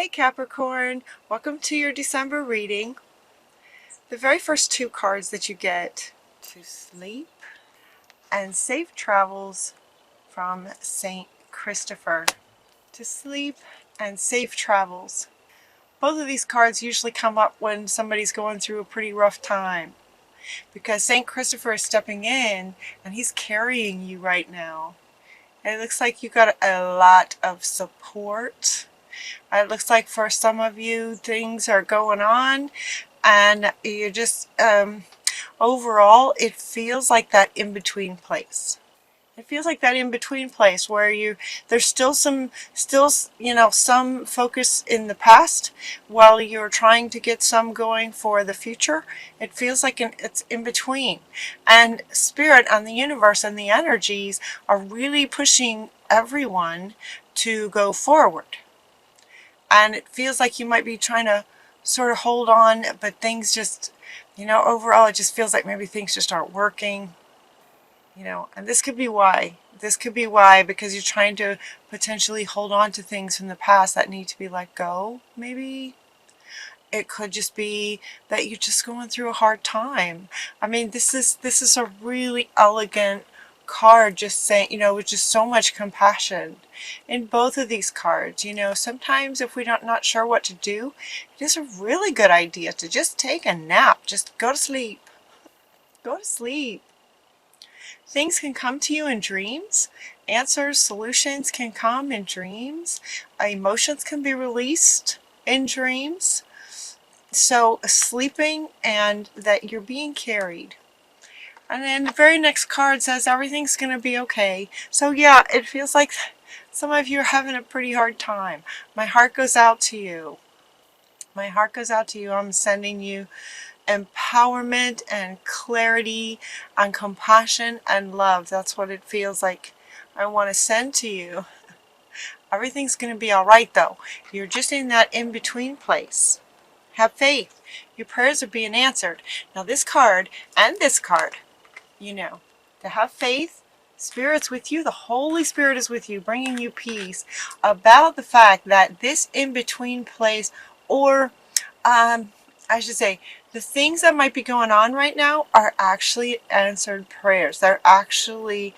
Hey Capricorn, welcome to your December reading. The very first two cards that you get, to sleep and safe travels from Saint Christopher. To sleep and safe travels. Both of these cards usually come up when somebody's going through a pretty rough time, because Saint Christopher is stepping in and he's carrying you right now. And it looks like you got a lot of support. It looks like for some of you things are going on and you're just overall it feels like that in-between place. It feels like that in-between place where there's still some focus in the past while you're trying to get some going for the future. It feels like it's in between, and spirit and the universe and the energies are really pushing everyone to go forward. And it feels like you might be trying to sort of hold on, but things just, overall it just feels like maybe things just aren't working, and this could be why. This could be why, because you're trying to potentially hold on to things from the past that need to be let go, maybe. It could just be that you're just going through a hard time. I mean, this is a really elegant card, just saying, with just so much compassion in both of these cards. Sometimes if we're not sure what to do, it is a really good idea to just take a nap. Just go to sleep. Go to sleep. Things can come to you in dreams. Answers, solutions can come in dreams. Emotions can be released in dreams. So sleeping and that you're being carried. And then the very next card says everything's going to be okay. So yeah, it feels like some of you are having a pretty hard time. My heart goes out to you. My heart goes out to you. I'm sending you empowerment and clarity and compassion and love. That's what it feels like I want to send to you. Everything's going to be all right though. You're just in that in-between place. Have faith. Your prayers are being answered. Now this card and this card, to have faith, Spirit's with you. The Holy Spirit is with you, bringing you peace about the fact that this in-between place, or I should say, the things that might be going on right now are actually answered prayers. They're actually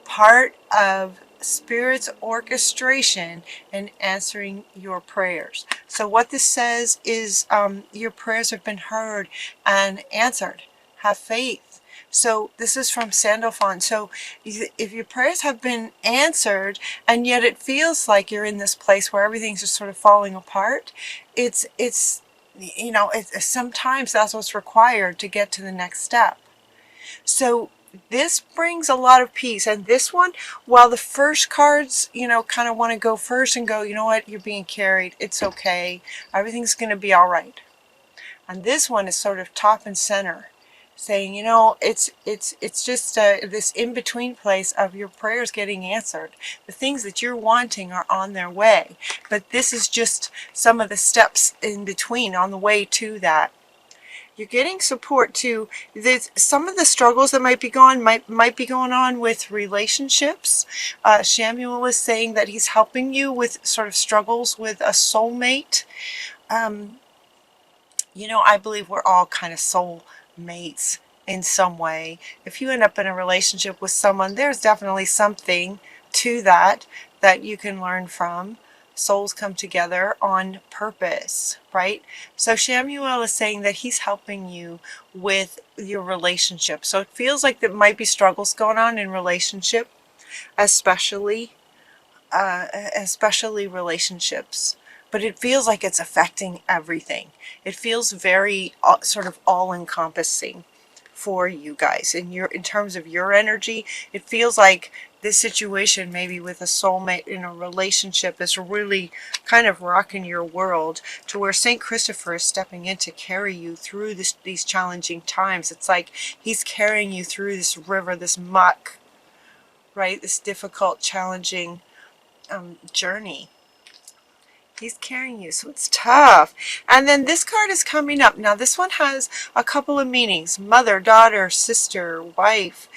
part of Spirit's orchestration in answering your prayers. So what this says is your prayers have been heard and answered. Have faith. So this is from Sandalphon. So if your prayers have been answered and yet it feels like you're in this place where everything's just sort of falling apart, it's sometimes that's what's required to get to the next step. So this brings a lot of peace. And this one, while the first cards, kind of want to go first and go, you know what, you're being carried. It's okay. Everything's going to be all right. And this one is sort of top and center, saying, it's just this in-between place of your prayers getting answered. The things that you're wanting are on their way, but this is just some of the steps in between on the way to that. You're getting support too. Some of the struggles that might be going on with relationships. Samuel is saying that he's helping you with sort of struggles with a soulmate. I believe we're all kind of soul mates in some way. If you end up in a relationship with someone, there's definitely something to that you can learn from. Souls come together on purpose, right? So Samuel is saying that he's helping you with your relationship. So it feels like there might be struggles going on in relationship, especially relationships. But it feels like it's affecting everything. It feels very sort of all-encompassing for you guys. In terms of your energy, it feels like this situation, maybe with a soulmate in a relationship, is really kind of rocking your world to where Saint Christopher is stepping in to carry you through these challenging times. It's like he's carrying you through this river, this muck, right? This difficult, challenging journey. He's carrying you, so it's tough. And then this card is coming up. Now this one has a couple of meanings. Mother, daughter, sister, wife.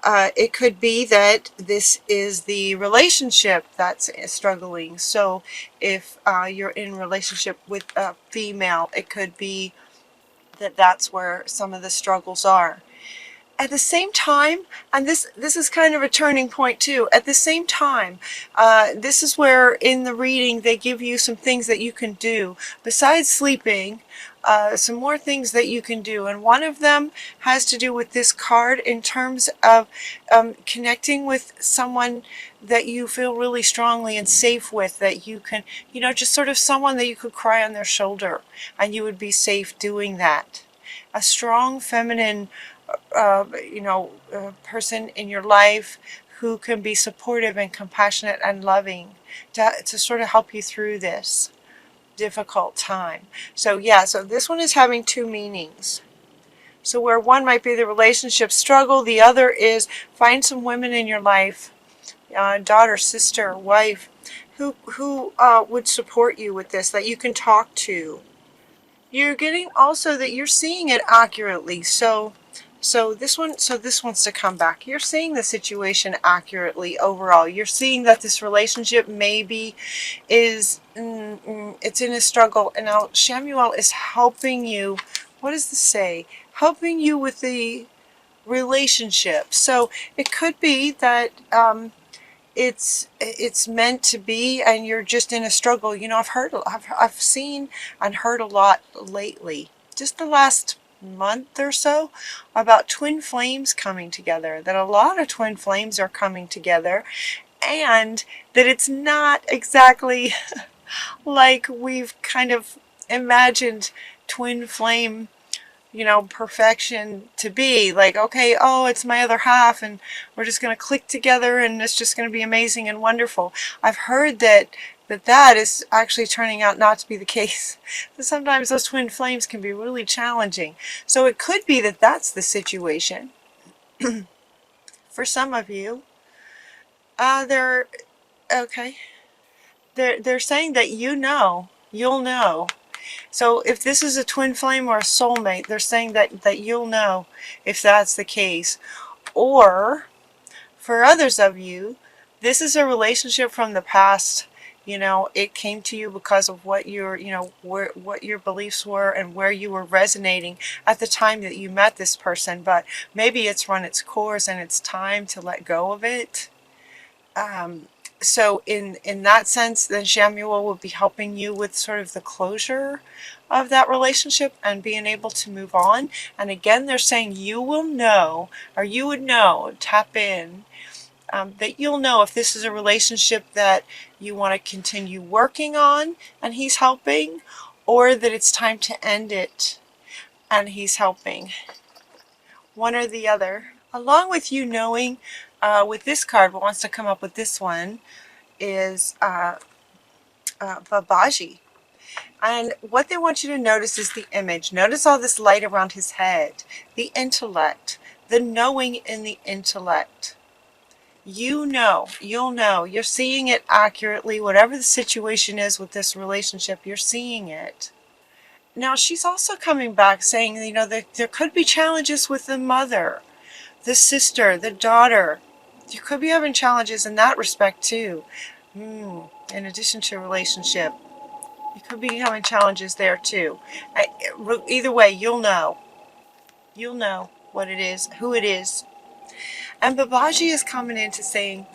It could be that this is the relationship that's struggling. So if you're in relationship with a female, it could be that that's where some of the struggles are. At the same time, and this is kind of a turning point too, at the same time, this is where in the reading they give you some things that you can do besides sleeping, some more things that you can do, and one of them has to do with this card in terms of connecting with someone that you feel really strongly and safe with, that you can, just sort of someone that you could cry on their shoulder and you would be safe doing that. A strong feminine person in your life who can be supportive and compassionate and loving to sort of help you through this difficult time. So yeah, so this one is having two meanings. So where one might be the relationship struggle, the other is find some women in your life, daughter, sister, wife, who would support you with this, that you can talk to. You're getting also that you're seeing it accurately. So this wants to come back. You're seeing the situation accurately overall. You're seeing that this relationship maybe is it's in a struggle, and now Shamuel is helping you. What does this say? Helping you with the relationship. So it could be that it's meant to be, and you're just in a struggle. I've seen and heard a lot lately, just the last month or so, about twin flames coming together, that a lot of twin flames are coming together, and that it's not exactly like we've kind of imagined twin flame perfection to be. Like, okay, oh, it's my other half and we're just going to click together and it's just going to be amazing and wonderful. I've heard that is actually turning out not to be the case. Sometimes those twin flames can be really challenging. So it could be that that's the situation. For some of you, they're okay. They're saying that you'll know. So if this is a twin flame or a soulmate, they're saying that you'll know if that's the case. Or for others of you, this is a relationship from the past. It came to you because of what what your beliefs were and where you were resonating at the time that you met this person. But maybe it's run its course and it's time to let go of it. So in that sense, then Shamuel will be helping you with sort of the closure of that relationship and being able to move on. And again, they're saying you will know, or you would know, tap in, that you'll know if this is a relationship that you want to continue working on and he's helping, or that it's time to end it and he's helping. One or the other. Along with you knowing, with this card, what wants to come up with this one is Babaji. And what they want you to notice is the image. Notice all this light around his head, the intellect, the knowing in the intellect. You'll know, you're seeing it accurately. Whatever the situation is with this relationship, you're seeing it. Now, she's also coming back saying, that there could be challenges with the mother, the sister, the daughter. You could be having challenges in that respect too. In addition to a relationship, you could be having challenges there too. Either way, you'll know. You'll know what it is, who it is. And Babaji is coming in to say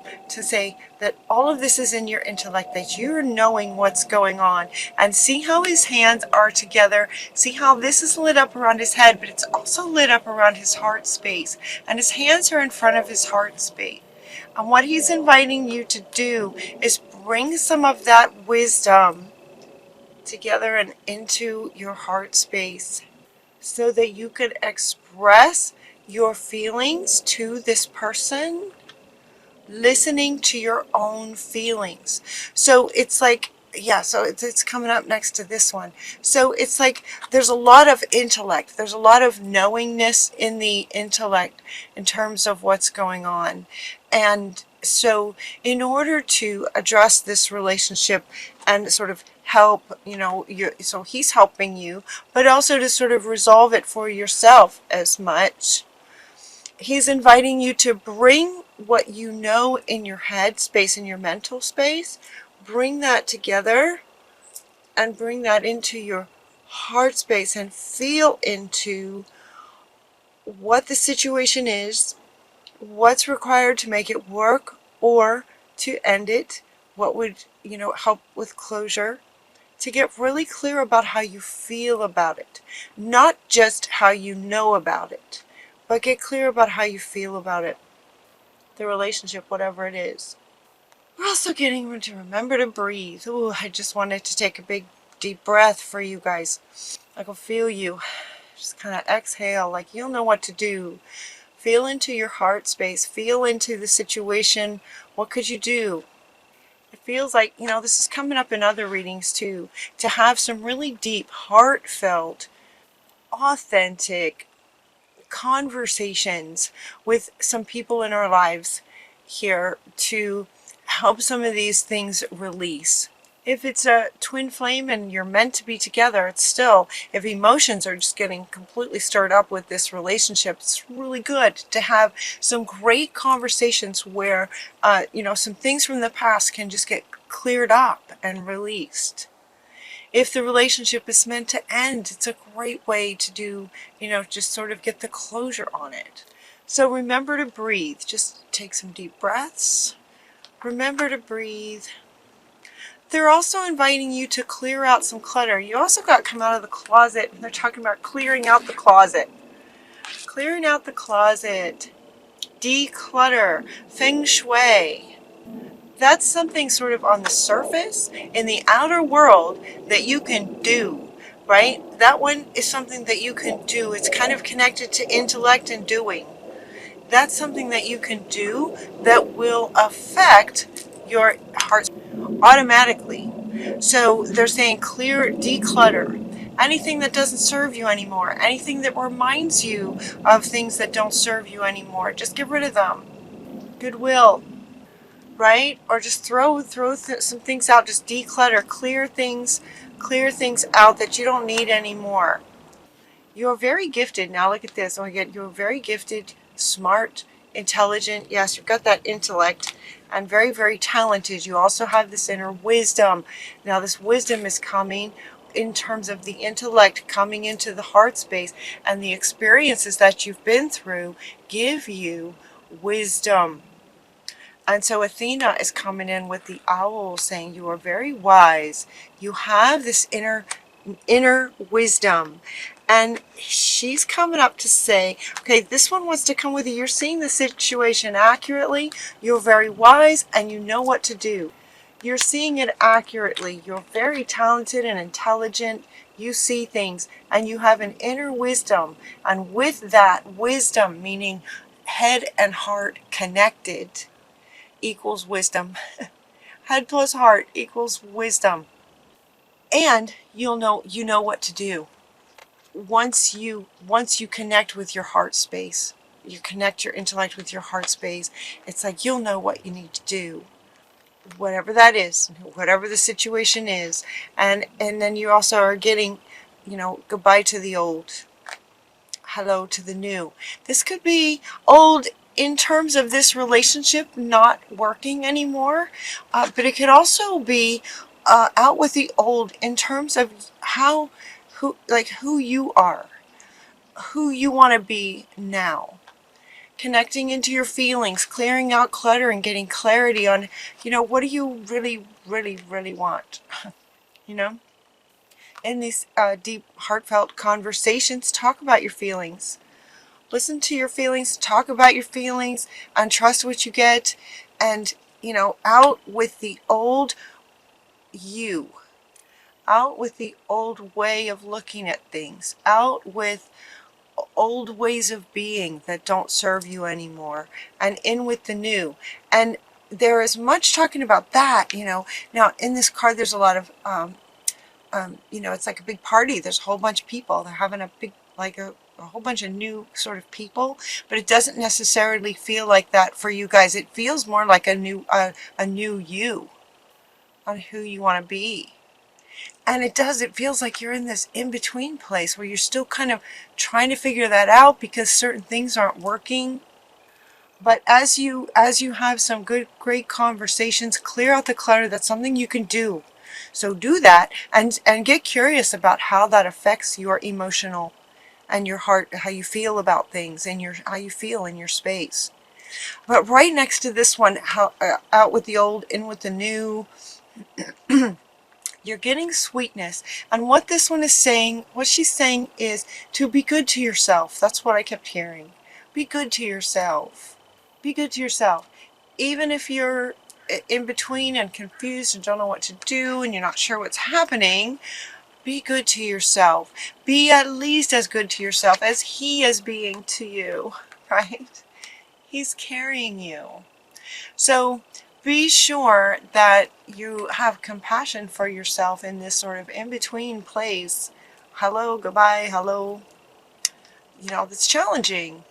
that all of this is in your intellect, that you're knowing what's going on. And see how his hands are together. See how this is lit up around his head, but it's also lit up around his heart space. And his hands are in front of his heart space. And what he's inviting you to do is bring some of that wisdom together and into your heart space so that you could express your feelings to this person, listening to your own feelings. So it's like, yeah, so it's coming up next to this one. So it's like there's a lot of intellect. There's a lot of knowingness in the intellect in terms of what's going on. And so in order to address this relationship and sort of help, so he's helping you, but also to sort of resolve it for yourself as much. He's inviting you to bring what you know in your head space, in your mental space, bring that together and bring that into your heart space and feel into what the situation is, what's required to make it work or to end it, what would, help with closure, to get really clear about how you feel about it. Not just how you know about it, but get clear about how you feel about it. The relationship, whatever it is. We're also getting to remember to breathe. Ooh, I just wanted to take a big deep breath for you guys. I can feel you. Just kind of exhale, like you'll know what to do. Feel into your heart space. Feel into the situation. What could you do? It feels like, this is coming up in other readings too, to have some really deep, heartfelt, authentic conversations with some people in our lives here to help some of these things release. If it's a twin flame and you're meant to be together, it's still, if emotions are just getting completely stirred up with this relationship, it's really good to have some great conversations where, some things from the past can just get cleared up and released. If the relationship is meant to end, it's a great way to do, just sort of get the closure on it. So remember to breathe. Just take some deep breaths. Remember to breathe. They're also inviting you to clear out some clutter. You also got to come out of the closet. They're talking about clearing out the closet. Clearing out the closet. Declutter. Feng Shui. That's something sort of on the surface, in the outer world, that you can do, right? That one is something that you can do. It's kind of connected to intellect and doing. That's something that you can do that will affect your heart automatically. So they're saying clear, declutter. Anything that doesn't serve you anymore, anything that reminds you of things that don't serve you anymore, just get rid of them. Goodwill, right? Or just throw some things out, just declutter, clear things out that you don't need anymore. You're very gifted. Now look at this. Oh my God, you're very gifted, smart, intelligent. Yes, you've got that intellect and very, very talented. You also have this inner wisdom. Now this wisdom is coming in terms of the intellect coming into the heart space, and the experiences that you've been through give you wisdom. And so Athena is coming in with the owl saying you are very wise. You have this inner wisdom. And she's coming up to say, okay, this one wants to come with you. You're seeing the situation accurately. You're very wise and you know what to do. You're seeing it accurately. You're very talented and intelligent. You see things and you have an inner wisdom. And with that wisdom, meaning head and heart connected, equals wisdom. Head plus heart equals wisdom. And you know what to do. Once you connect with your heart space, you connect your intellect with your heart space, it's like you'll know what you need to do. Whatever that is, whatever the situation is. And then you also are getting, goodbye to the old, hello to the new. This could be old in terms of this relationship not working anymore, but it could also be out with the old in terms of who you are, who you want to be now. Connecting into your feelings, clearing out clutter and getting clarity on, what do you really, really, really want? In these deep, heartfelt conversations, talk about your feelings. Listen to your feelings, talk about your feelings, and trust what you get. And, out with the old you. Out with the old way of looking at things. Out with old ways of being that don't serve you anymore. And in with the new. And there is much talking about that, Now, in this card, there's a lot of, it's like a big party. There's a whole bunch of people. They're having a big, like a whole bunch of new sort of people, but it doesn't necessarily feel like that for you guys. It feels more like a new you on who you want to be. And it feels like you're in this in-between place where you're still kind of trying to figure that out because certain things aren't working. But as you have some great conversations, clear out the clutter. That's something you can do. So do that and get curious about how that affects your emotional and your heart, how you feel about things and how you feel in your space. But right next to this one, out with the old, in with the new, you're getting sweetness. And what this one is saying, what she's saying is to be good to yourself. That's what I kept hearing. Be good to yourself. Be good to yourself. Even if you're in between and confused and don't know what to do and you're not sure what's happening, be good to yourself. Be at least as good to yourself as he is being to you, right? He's carrying you. So be sure that you have compassion for yourself in this sort of in-between place. Hello, goodbye, hello. That's challenging.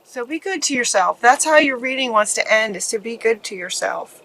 So be good to yourself. That's how your reading wants to end, is to be good to yourself.